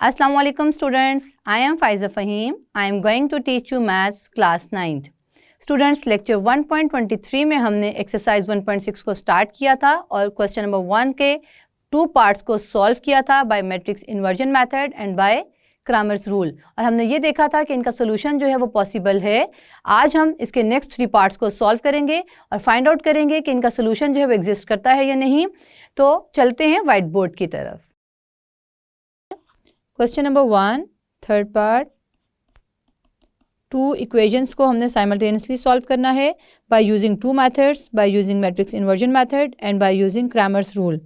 Assalamu alaikum students. I am Faiza Fahim. I am going to teach you maths class 9th. Students, lecture 1.23 में हमने exercise 1.6 को start किया था और question number 1 के 2 parts को solve किया था by matrix inversion method and by Cramer's rule. और हमने ये देखा था कि इनका solution जो है वो possible है. आज हम इसके next 3 parts को solve करेंगे और find out करेंगे कि इनका solution जो है वो exist करता है या नहीं. तो चलते हैं white board की तरफ. Question number 1 third part 2 equations को हमने साइमल्टेनियसली सॉल्व करना है by using 2 methods, by using matrix inversion method and by using Cramer's rule.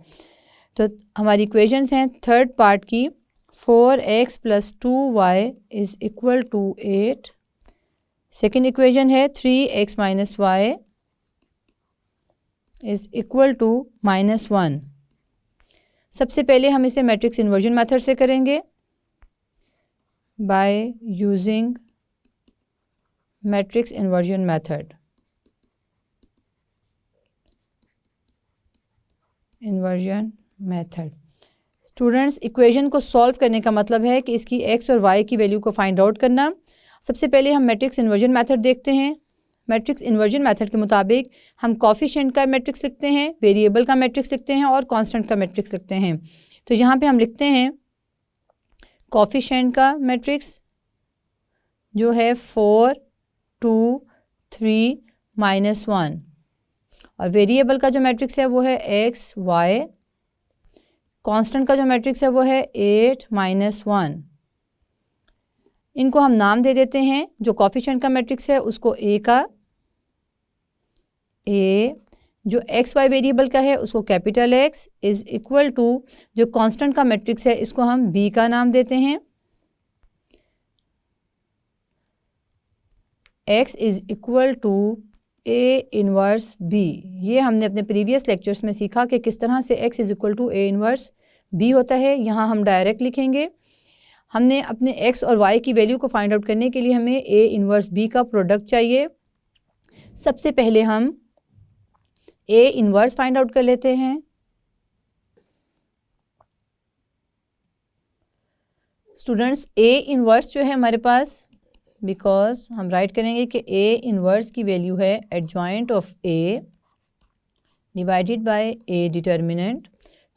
तो हमारी इक्वेशंस हैं थर्ड पार्ट की 4x + 2y is equal to 8. Second equation है 3x - y is equal to -1. सबसे पहले हम इसे मैट्रिक्स इन्वर्जन मेथड से करेंगे by using matrix inversion method. Students, equation को सॉल्व करने का मतलब है कि इसकी x और y की वैल्यू को फाइंड आउट करना. सबसे पहले हम मैट्रिक्स इन्वर्जन मेथड देखते हैं. मैट्रिक्स इन्वर्जन मेथड के मुताबिक हम कोफिशिएंट का मैट्रिक्स लिखते हैं, वेरिएबल का मैट्रिक्स लिखते हैं और कांस्टेंट का मैट्रिक्स लिखते हैं. तो यहाँ पे हम लिखते हैं कोफिशिएंट का मैट्रिक्स जो है 4 2 3 -1 और वेरिएबल का जो मैट्रिक्स है वो है x y. कांस्टेंट का जो मैट्रिक्स है वो है 8 -1. इनको हम नाम दे देते हैं. जो कोफिशिएंट का मैट्रिक्स है उसको a का a, जो एक्स वाई वेरिएबल का है उसको capital X is equal to जो कांस्टेंट का मैट्रिक्स है इसको हम B का नाम देते हैं. X is equal to A inverse B. ये हमने अपने प्रीवियस लेक्चर्स में सीखा कि किस तरह से X is equal to A inverse B होता है. यहाँ हम डायरेक्ट लिखेंगे. हमने अपने X और Y की वैल्यू को फाइंड आउट करने के लिए हमें A इनवर्स B का प्रोडक्ट चाहिए. सबसे पहले हम A इनवर्स फाइंड आउट कर लेते हैं. स्टूडेंट्स, A इनवर्स जो है हमारे पास, बिकॉज हम राइट करेंगे कि A इनवर्स की वैल्यू है adjoint of A divided by A determinant.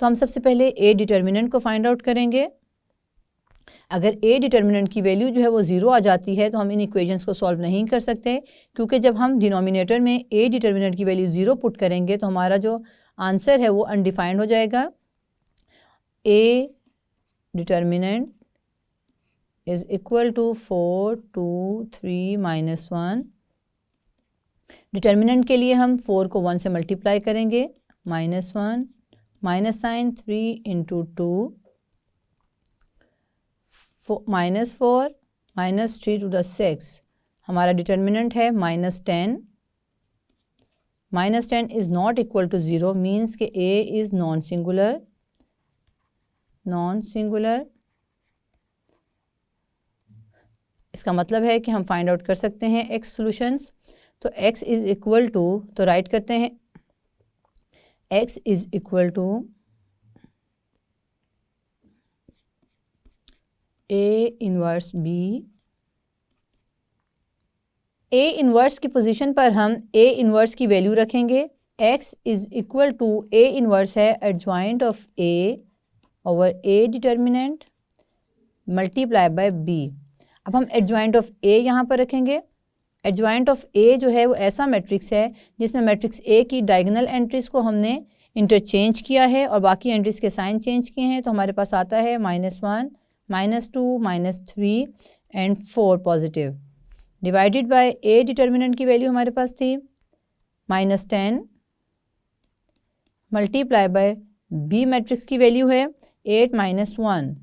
तो हम सबसे पहले A डिटर्मिनेंट को फाइंड आउट करेंगे. अगर A डिटर्मिनेंट की वैल्यू जो है वो 0 आ जाती है तो हम इन इक्वेशंस को सॉल्व नहीं कर सकते, क्योंकि जब हम डिनोमिनेटर में A डिटर्मिनेंट की वैल्यू 0 पुट करेंगे तो हमारा जो आंसर है वो अनडिफाइंड हो जाएगा. A determinant is equal to 4 2 3 -1. Determinant के लिए हम 4 को 1 से मल्टीप्लाई करेंगे. -1 माइनस साइन 3 × 2 -4 -3 to the 6. हमारा डिटर्मिनेंट है -10. -10 is not equal to 0 means कि A इज़ नॉन सिंगुलर. इसका मतलब है कि हम फाइंड आउट कर सकते हैं x सॉल्यूशंस. तो x इज़ इक्वल टू, तो राइट करते हैं x is equal to A inverse B. A inverse की पोजीशन पर हम A इनवर्स की वैल्यू रखेंगे. x is equal to A inverse है adjoint of A over A determinant multiply by B. अब हम एडजॉइंट ऑफ A यहाँ पर रखेंगे. एडजॉइंट ऑफ A जो है वो ऐसा मैट्रिक्स है जिसमें मैट्रिक्स A की डायगोनल एंट्रीज को हमने इंटरचेंज किया है और बाकी एंट्रीज के साइन चेंज किए हैं. तो हमारे पास आता है -1 -2 -3 and 4 positive divided by A determinant की वैल्यू हमारे पास थी -10 मल्टीप्लाई बाय B मैट्रिक्स की वैल्यू है 8 -1.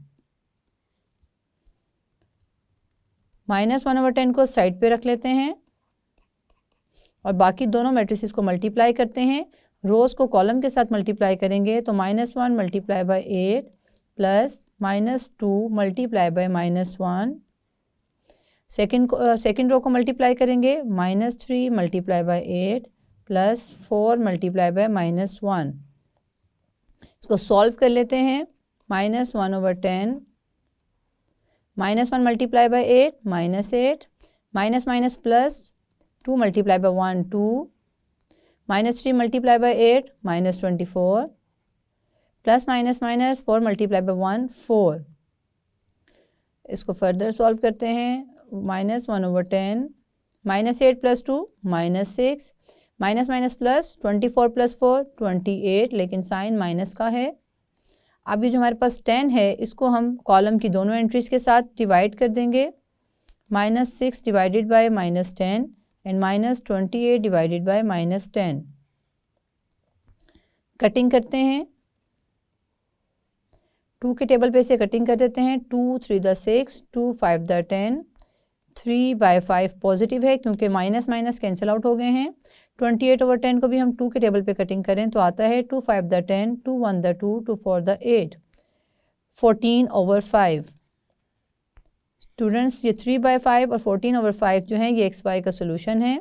-1/10 को साइड पे रख लेते हैं और बाकी दोनों मैट्रिसेस को मल्टीप्लाई करते हैं. रोज़ को कॉलम के साथ मल्टीप्लाई करेंगे तो -1 multiply by 8 plus -2 multiply by -1. Second row को मल्टीप्लाई करेंगे -3 multiply by 8 plus 4 multiply by -1. इसको सॉल्व कर लेते हैं. -1/10 -1 multiply by 8 -8, minus minus plus 2 multiply by 1 2, -3 multiply by 8 -24, plus minus minus 4 multiply by 1 4। इसको फर्दर सॉल्व करते हैं। -1/10, -8 + 2 -6, माइनस माइनस प्लस 24 + 4 28, लेकिन साइन माइनस का है। अब ये जो हमारे पास 10 है इसको हम कॉलम की दोनों एंट्रीज के साथ डिवाइड कर देंगे। -6 divided by -10 and -28 divided by -10। Cutting करते हैं। 2 के टेबल पे से कटिंग कर देते हैं। 2 3 द 6, 2 5 द 10, 3/5 पॉजिटिव है क्योंकि माइनस माइनस कैंसिल आउट हो गए हैं। 28/10 को भी हम 2 के टेबल पे कटिंग करें तो आता है 2 5 द 10, 2 1 द 2, 2 4 द 8, 14/5। स्टूडेंट्स ये 3/5 और 14/5 जो है ये XY का सोल्यूशन है।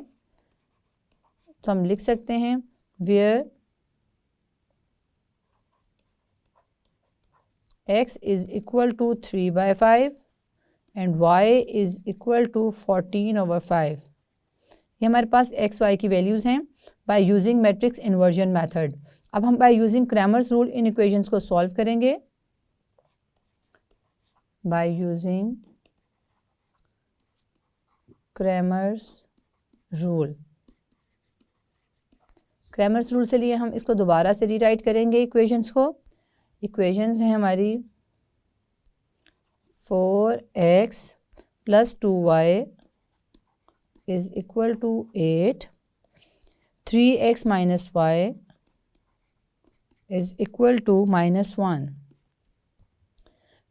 तो हम लिख सकते हैं where x is equal to 3/5 and y is equal to 14/5। ये हमारे पास एक्स वाई की वैल्यूज़ हैं by using matrix inversion method. अब हम by using Cramer's rule in equations को सॉल्व करेंगे। By using Cramer's rule, Cramer's rule से लिए हम इसको दोबारा से रीराइट करेंगे इक्वेशंस को। इक्वेशंस हैं हमारी 4x + 2y is equal to 8, 3x - y is equal to -1।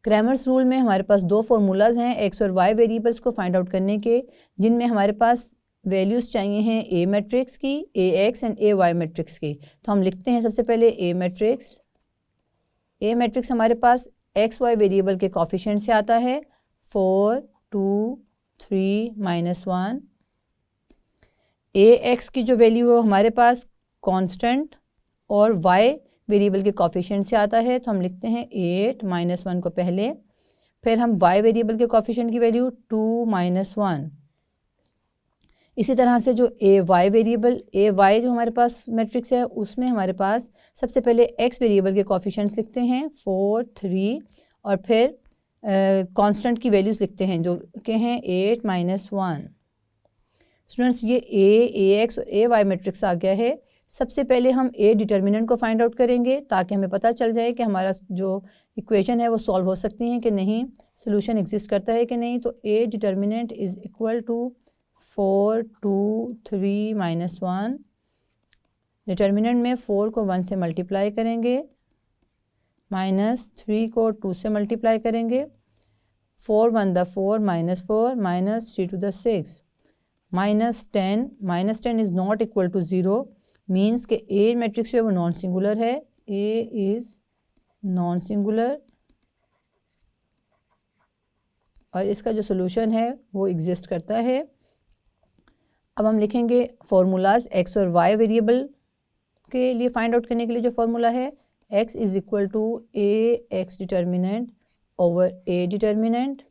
Cramer's rule में हमारे पास दो फार्मूलाज हैं एक्स और वाई वेरिएबल्स को फाइंड आउट करने के, जिनमें हमारे पास वैल्यूज़ चाहिए हैं ए मैट्रिक्स की, A X and A Y matrix की। तो हम लिखते हैं सबसे पहले ए मैट्रिक्स। ए मैट्रिक्स हमारे पास एक्स वाई वेरिएबल के कोफिशिएंट से आता है 4 2 3 -1। ए एक्स की जो वैल्यू है हमारे पास कांस्टेंट और वाई वेरिएबल के कोफिशिएंट से आता है। तो हम लिखते हैं 8 -1 को पहले, फिर हम वाई वेरिएबल के कोफिशिएंट की वैल्यू 2 -1। इसी तरह से जो ए वाई वेरिएबल, ए वाई जो हमारे पास मैट्रिक्स है उसमें हमारे पास सबसे पहले एक्स वेरिएबल के कोफिशिएंट्स लिखते हैं 4 3 और फिर कांस्टेंट की वैल्यूज़ लिखते हैं जो कि हैं 8 -1। स्टूडेंट्स ये ए एक्स और ए वाई मैट्रिक्स आ गया है। सबसे पहले हम ए डिटर्मिनेंट को फाइंड आउट करेंगे ताकि हमें पता चल जाए कि हमारा जो इक्वेशन है वो सॉल्व हो सकती हैं कि नहीं, सोल्यूशन एग्जिस्ट करता है कि नहीं। तो A determinant is equal to 4 2 3 -1। Determinant में 4 को 1 से मल्टीप्लाई करेंगे, -3 को 2 से मल्टीप्लाई करेंगे, 4 1 the 4 -4, -3 2 the 6, -10 is not equal to 0, means के ए मैट्रिक्स जो है वो नॉन सिंगुलर है। ए इज़ नॉन सिंगुलर और इसका जो सोल्यूशन है वो एग्जिस्ट करता है। अब हम लिखेंगे फार्मूलाज एक्स और वाई वेरिएबल के लिए फाइंड आउट करने के लिए जो फार्मूला है x is equal to A X determinant over A determinant,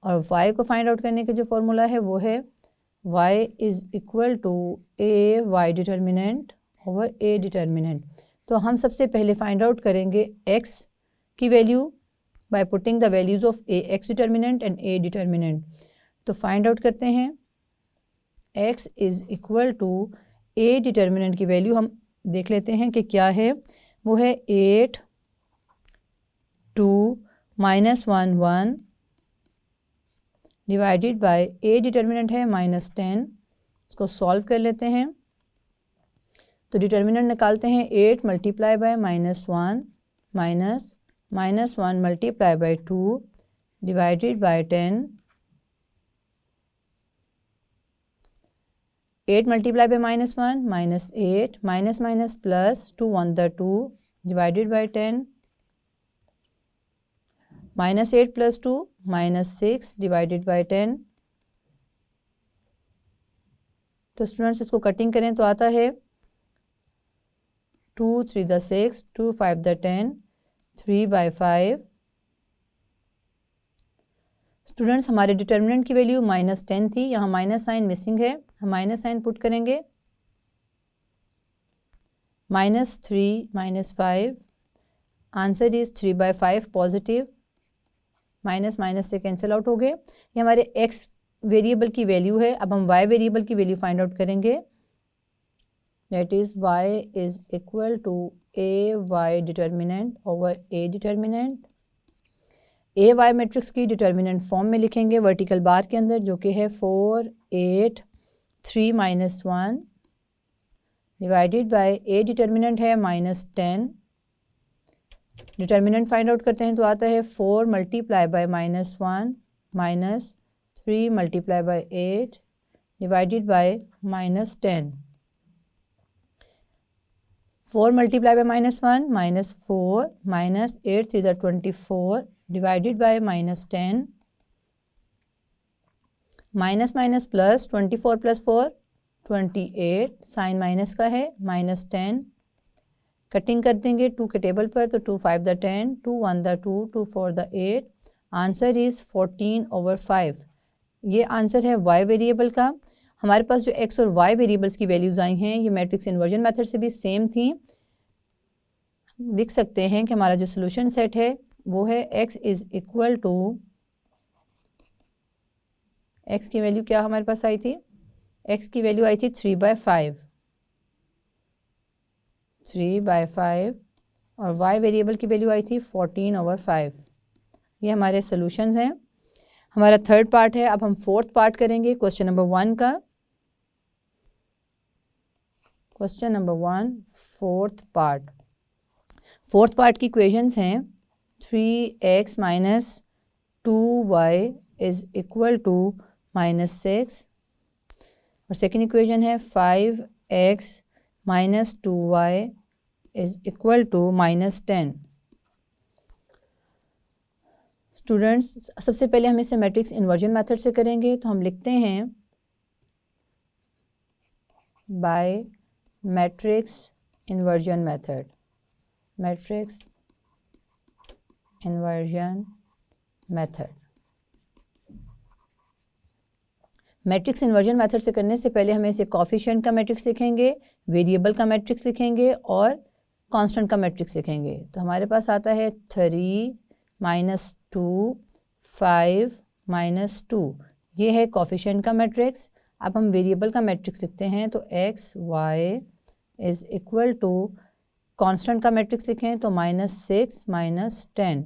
और y को फाइंड आउट करने का जो फार्मूला है वो है y is equal to A Y determinant over A determinant. तो हम सबसे पहले फाइंड आउट करेंगे x की value by putting the values of A X determinant and A determinant. तो फाइंड आउट करते हैं x is equal to A determinant की वैल्यू हम देख लेते हैं कि क्या है। वो है 8 2 -1 1 डिवाइडेड बाय ए डिटर्मिनेंट है -10। इसको सॉल्व कर लेते हैं। तो डिटर्मिनेंट निकालते हैं 8 multiply by -1 -1 multiply by 2 divided by 10। 8 multiply by -1 -8, minus plus 2 1 the 2 divided by 10, -8 + 2 -6 divided by 10। तो स्टूडेंट्स इसको कटिंग करें तो आता है 2 3 द 6, 2 5 द 10, 3/5। स्टूडेंट्स हमारे डिटर्मिनेंट की वैल्यू -10 थी, यहाँ माइनस साइन मिसिंग है, हम माइनस साइन पुट करेंगे। -3 -5, answer is 3/5 positive. Minus minus से कैंसिल आउट हो गए। ये हमारे एक्स वेरिएबल की वैल्यू है। अब हम वाई वेरिएबल की वैल्यू फाइंड आउट करेंगे। That is Y is equal to A Y determinant over A determinant. A Y matrix की डिटर्मिनेंट फॉर्म में लिखेंगे वर्टिकल बार के अंदर, जो कि है 4 8 3 -1 डिवाइडेड बाय ए डिटर्मिनेंट है -10। डिटर्मिनेंट फाइंड आउट करते हैं तो आता है 4 multiply by -1 -3 multiply by 8 divided by -10। 4 multiply by -1 -4 -8 3 24 divided by -10। Minus minus plus 24 + 4 28, sign minus का है -10। कटिंग कर देंगे 2 के टेबल पर, तो 2 5 × 10, 2 1 × 2, 2 4 × 8। Answer is 14/5। ये आंसर है वाई वेरिएबल का। हमारे पास जो एक्स और वाई वेरिएबल्स की वैल्यूज़ आई हैं ये मैट्रिक्स इन्वर्जन मेथड से भी सेम थी। लिख सकते हैं कि हमारा जो सोल्यूशन सेट है वो है X is equal to, X की वैल्यू क्या हमारे पास आई थी, एक्स की वैल्यू आई थी 3/5 और वाई वेरिएबल की वैल्यू आई थी 14/5। ये हमारे सॉल्यूशंस हैं। हमारा थर्ड पार्ट है। अब हम फोर्थ पार्ट करेंगे क्वेश्चन नंबर 1 का। Question number 1 fourth part. Fourth part की इक्वेशंस हैं 3x - 2y is equal to -6 और सेकेंड इक्वेशन है 5x - 2y is equal to -10। Students सबसे पहले हम इसे मैट्रिक्स इन्वर्जन मेथड से करेंगे, तो हम लिखते हैं by matrix inversion method. Matrix inversion method. Matrix inversion method से करने से पहले हमें इसे कोफिशिएंट का मैट्रिक्स लिखेंगे, वेरिएबल का मैट्रिक्स लिखेंगे और कांस्टेंट का मैट्रिक्स लिखेंगे। तो हमारे पास आता है 3 - 2 5 - 2, ये है कोफिशिएंट का मैट्रिक्स। अब हम वेरिएबल का मैट्रिक्स लिखते हैं, तो x y is equal to, constant का मैट्रिक्स लिखें तो -6 -10।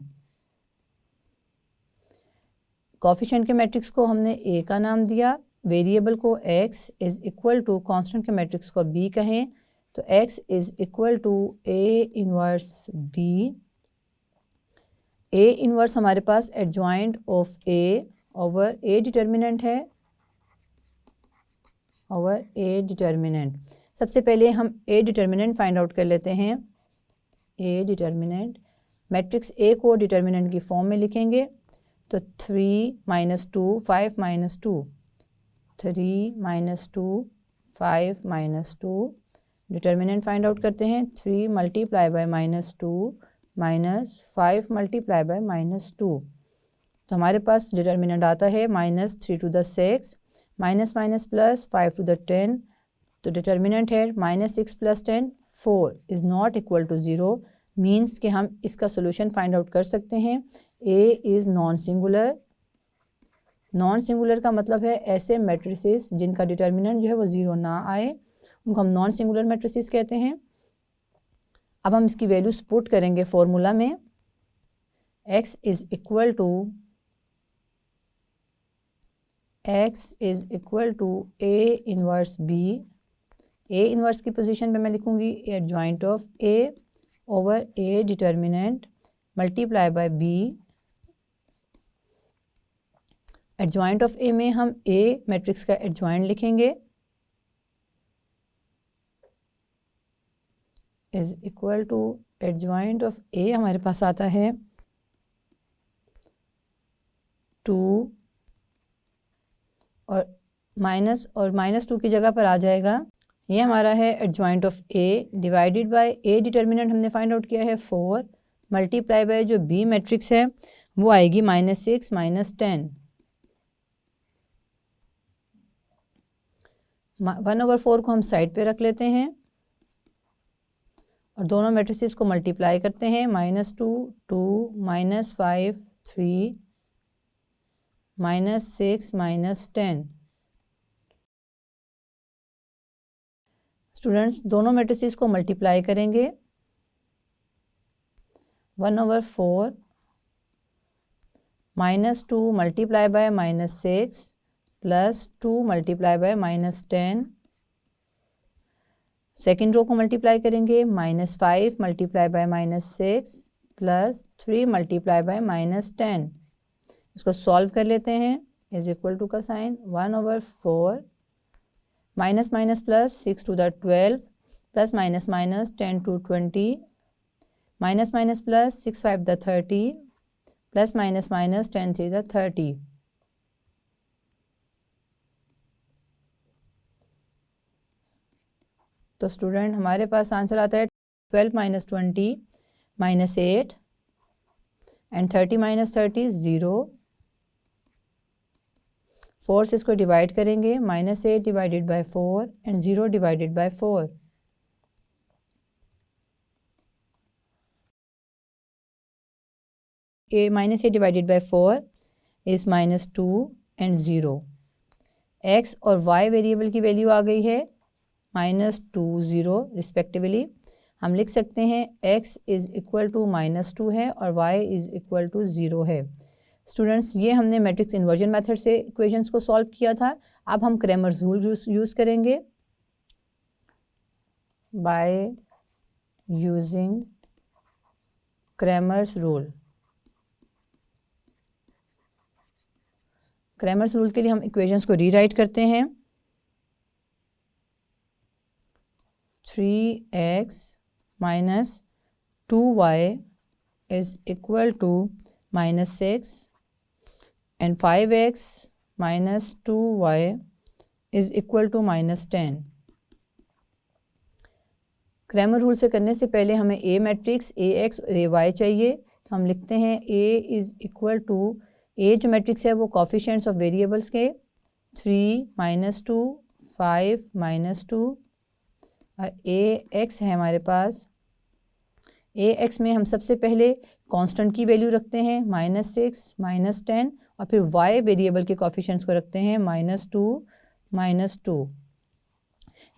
कोफिशिएंट के मैट्रिक्स को हमने a का नाम दिया, वेरिएबल को x is equal to, constant के मैट्रिक्स को b कहें, तो x is equal to a inverse b। a inverse हमारे पास adjoint of a over a determinant है, ओवर a डिटर्मिनेंट। सबसे पहले हम a डिटर्मिनेंट फाइंड आउट कर लेते हैं। a डिटर्मिनेंट, मैट्रिक्स a को डिटर्मिनेंट की फॉर्म में लिखेंगे, तो 3 - 2 5 - 2, 3 - 2 5 - 2। डिटर्मिनेंट फाइंड आउट करते हैं, 3 मल्टीप्लाई बाय -2 -5 मल्टीप्लाई बाय -2। तो हमारे पास डिटर्मिनेंट आता है -3 to the 6 minus minus plus 5 to the 10। तो डिटर्मिनेंट है -6 + 10 4 is not equal to 0। Means कि हम इसका सोल्यूशन फाइंड आउट कर सकते हैं। A is non singular. Non singular का मतलब है ऐसे मैट्रिसेस जिनका डिटर्मिनेंट जो है वो 0 ना आए, उनको हम नॉन सिंगुलर मैट्रिसेस कहते हैं। अब हम इसकी वैल्यूज पुट करेंगे फॉर्मूला में। x is equal to a inverse b। a inverse की पोजीशन पे मैं लिखूंगी adjoint of a over a determinant multiply by b। Adjoint of a में हम a मैट्रिक्स का एडजॉइंट लिखेंगे, is equal to adjoint of a हमारे पास आता है 2 और -2 की जगह पर आ जाएगा। ये हमारा है adjoint of a divided by a determinant हमने फाइंड आउट किया है 4 मल्टीप्लाई बाय जो b मैट्रिक्स है वो आएगी -6 -10। 1/4 को हम साइड पे रख लेते हैं और दोनों मैट्रिसेस को मल्टीप्लाई करते हैं। -2 2 -5 3 -6 -10। स्टूडेंट्स दोनों मैट्रिसेस को मल्टीप्लाई करेंगे। 1/4 -2 multiply by -6 plus 2 multiply by -10। Second row को मल्टीप्लाई करेंगे। -5 multiply by -6 plus 3 multiply by -10। इसको सॉल्व कर लेते हैं। इज इक्वल टू का sign 1/4 minus minus plus 6 to the 12 plus minus minus 10 to 20 minus minus plus 6 5 the 30 plus minus minus 10 3 the 30। तो student हमारे पास answer आता है 12 - 20 -8 एंड 30 - 30 0। 4 से इसको डिवाइड करेंगे। -8 divided by 4 and 0 divided by 4। -8 divided by 4 is -2 and 0। x और y variable की value आ गई है -2 0 रिस्पेक्टिवली। हम लिख सकते हैं x इज़ इक्वल टू -2 है और y इज़ इक्वल टू 0 है। स्टूडेंट्स ये हमने मैट्रिक्स इन्वर्जन मेथड से इक्वेशंस को सॉल्व किया था। अब हम क्रैमर्स रूल यूज़ करेंगे। By using Cramer's rule. Cramer's rule के लिए हम इक्वेशंस को रीराइट करते हैं। 3x minus 2y is equal to -6 and 5x minus 2y is equal to -10। Cramer rule से करने से पहले हमें ए मैट्रिक्स ax और ay चाहिए। तो हम लिखते हैं a इज़ इक्वल टू ए जो मैट्रिक्स है वो कोफिशिएंट्स ऑफ वेरिएबल्स के 3 - 2 5 - 2 और ax है हमारे पास। ax में हम सबसे पहले कांस्टेंट की वैल्यू रखते हैं -6 -10 और फिर y वेरिएबल के कोफिशिएंट्स को रखते हैं -2 -2।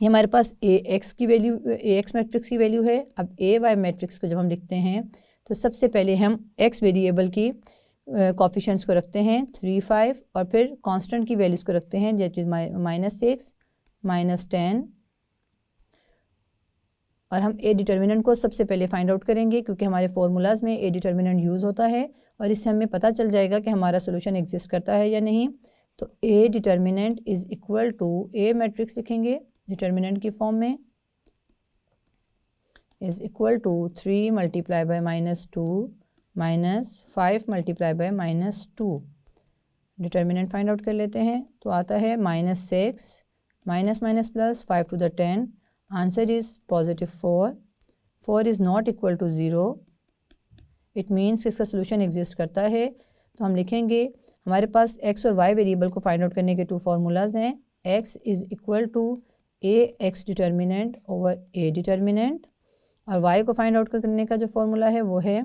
ये हमारे पास ax की वैल्यू ax मैट्रिक्स की वैल्यू है। अब ay मैट्रिक्स को जब हम लिखते हैं तो सबसे पहले हम x वेरिएबल की कोफिशिएंट्स को रखते हैं 3 5 और फिर कांस्टेंट की वैल्यूज़ को रखते हैं जैसे -6 -10 और हम ए डिटर्मिनेंट को सबसे पहले फाइंड आउट करेंगे क्योंकि हमारे फार्मूलाज में ए डिटर्मिनेंट यूज़ होता है और इससे हमें पता चल जाएगा कि हमारा सोल्यूशन एग्जिस्ट करता है या नहीं। तो A determinant is equal to A matrix लिखेंगे डिटर्मिनेंट की फॉर्म में is equal to 3 multiply by -2 -5 multiply by -2। Determinant find out कर लेते हैं। तो आता है -6 minus minus plus 5 to the 10। Answer is +4। 4 is not equal to 0। It means इसका सोल्यूशन एग्जिस्ट करता है। तो हम लिखेंगे हमारे पास x और y वेरिएबल को फाइंड आउट करने के 2 फार्मूलाज हैं। x is equal to A X determinant over A determinant और y को फाइंड आउट करने का जो फार्मूला है वो है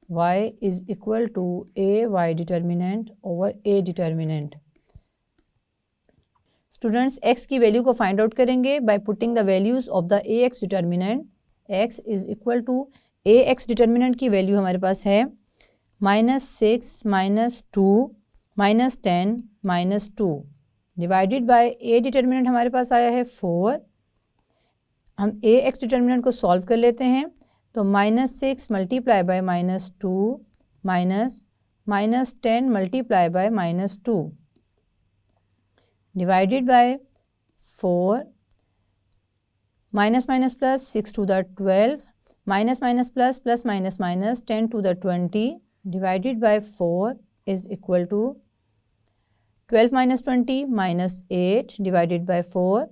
y is equal to A Y determinant over A determinant. Students x की वैल्यू को फाइंड आउट करेंगे by putting the values of the A X determinant. x is equal to A X determinant की value हमारे पास है -6 -2 -10 -2 divided by A determinant हमारे पास आया है 4। हम ए एक्स डिटर्मिनेंट को सॉल्व कर लेते हैं। तो -6 multiply by -2 -10 multiply by -2 divided by 4 minus minus plus 6 to the 12 minus minus plus plus minus minus 10 to the 20 divided by 4 is equal to 12 - 20 -8 divided by 4।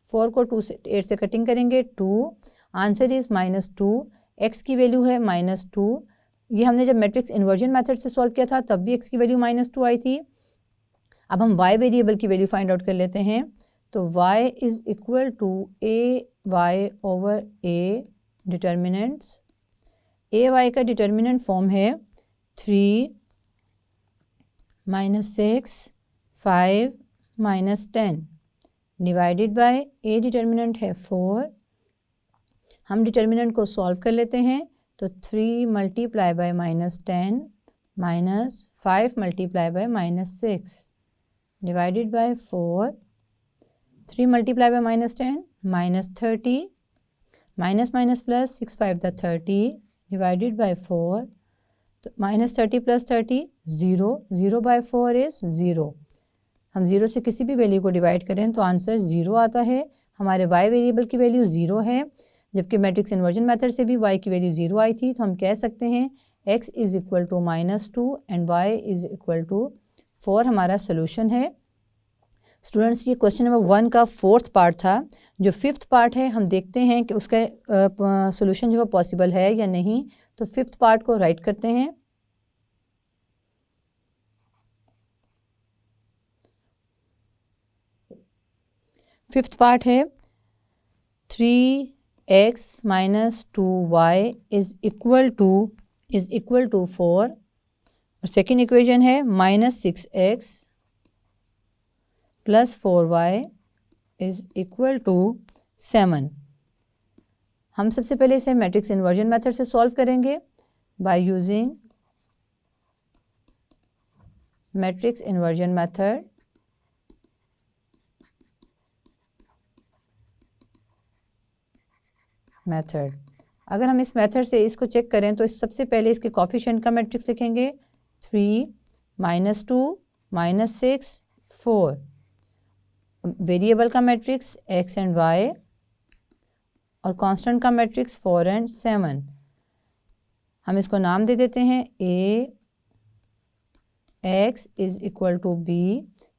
4 को 2 से 8 से कटिंग करेंगे 2। Answer is -2। x की value है -2। ये हमने जब matrix inversion method से सॉल्व किया था तब भी x की वैल्यू -2 आई थी। अब हम y वेरिएबल की वैल्यू फाइंड आउट कर लेते हैं। तो y is equal to A Y over A determinants. A Y का डिटर्मिनेंट फॉर्म है 3 - 6 5 - 10 डिवाइडेड बाय ए डिटर्मिनेंट है 4। हम डिटर्मिनेंट को सॉल्व कर लेते हैं तो 3 multiply by -10 minus 5 multiply by -6 divided by 4। 3 multiply by -10 -30 minus minus plus 6 5 the 30 divided by 4। तो -30 + 30 0, 0 बाय 4 इज़ 0। हम 0 से किसी भी वैल्यू को डिवाइड करें तो आंसर 0 आता है। हमारे y वेरिएबल की वैल्यू 0 है, जबकि मैट्रिक्स इन्वर्जन मेथड से भी y की वैल्यू 0 आई थी। तो हम कह सकते हैं x is equal to -2 and y is equal to 4 हमारा सोल्यूशन है। स्टूडेंट्स, ये क्वेश्चन नंबर 1 का 4th पार्ट था। जो 5th पार्ट है हम देखते हैं कि उसका सोल्यूशन जो है पॉसिबल है या नहीं। तो 5th पार्ट को राइट करते हैं। फिफ्थ पार्ट है 3x - 2y is equal to 4 और सेकेंड इक्वेशन है -6x + 4y is equal to 7। हम सबसे पहले इसे मैट्रिक्स इन्वर्जन मेथड से सॉल्व करेंगे by using matrix inversion method. अगर हम इस मेथड से इसको चेक करें तो सबसे पहले इसके कोफिशिएंट का मैट्रिक्स लिखेंगे 3 - 2 - 6 4। वेरिएबल का मैट्रिक्स x एंड y और कांस्टेंट का मैट्रिक्स 4 एंड 7। हम इसको नाम दे देते हैं a x is equal to b,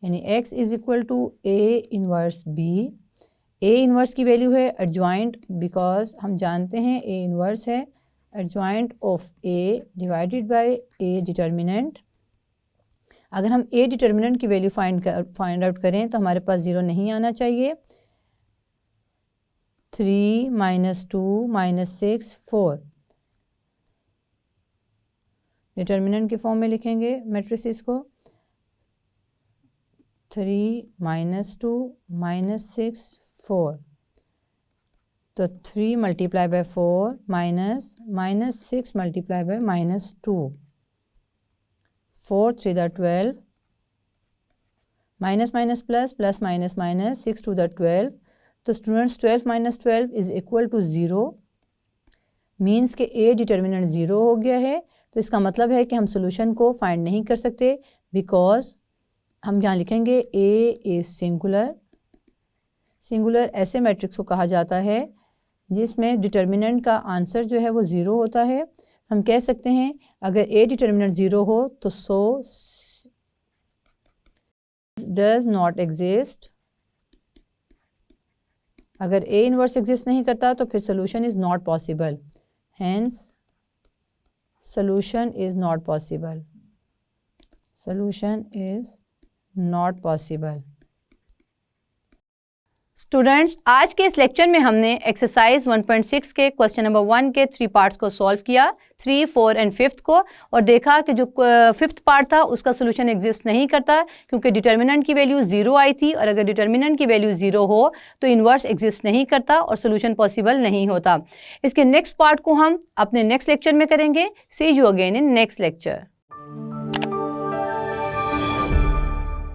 यानी x is equal to a inverse b। A inverse की वैल्यू है एडजॉइंट, बिकॉज हम जानते हैं ए इन्वर्स है adjoint of A divided by A determinant. अगर हम ए डिटर्मिनेंट की वैल्यू फाइंड आउट करें तो हमारे पास 0 नहीं आना चाहिए। 3 - 2 - 6 4 डिटर्मिनेंट के फॉर्म में लिखेंगे मैट्रिसेस को। 3 - 2 - 6 4। तो 3 multiply by 4 minus 6 multiply by -2 4 3 the 12 minus minus plus plus minus minus 6 2 the 12। तो students 12 - 12 is equal to 0 means के ए डिटर्मिनेंट 0 हो गया है। तो इसका मतलब है कि हम सोल्यूशन को फाइंड नहीं कर सकते, बिकॉज हम यहाँ लिखेंगे ए इज़ सिंगुलर। सिंगुलर ऐसे मैट्रिक्स को कहा जाता है जिसमें डिटर्मिनेंट का आंसर जो है वो 0 होता है। हम कह सकते हैं अगर ए डिटर्मिनेंट 0 हो तो सो डज नॉट एग्जिस्ट। अगर ए इनवर्स एग्जिस्ट नहीं करता तो फिर solution is not possible, hence solution is not possible. Solution is not possible. Students, आज के इस लेक्चर में हमने एक्सरसाइज 1.6 के क्वेश्चन नंबर 1 के 3 पार्ट्स को सॉल्व किया, 3, 4 एंड 5th को, और देखा कि जो 5th पार्ट था उसका सोल्यूशन एग्जिस्ट नहीं करता क्योंकि डिटर्मिनेंट की वैल्यू 0 आई थी, और अगर डिटर्मिनेंट की वैल्यू 0 हो तो इन्वर्स एग्जिस्ट नहीं करता और सोल्यूशन पॉसिबल नहीं होता। इसके नेक्स्ट पार्ट को हम अपने नेक्स्ट लेक्चर में करेंगे। See you again in next lecture.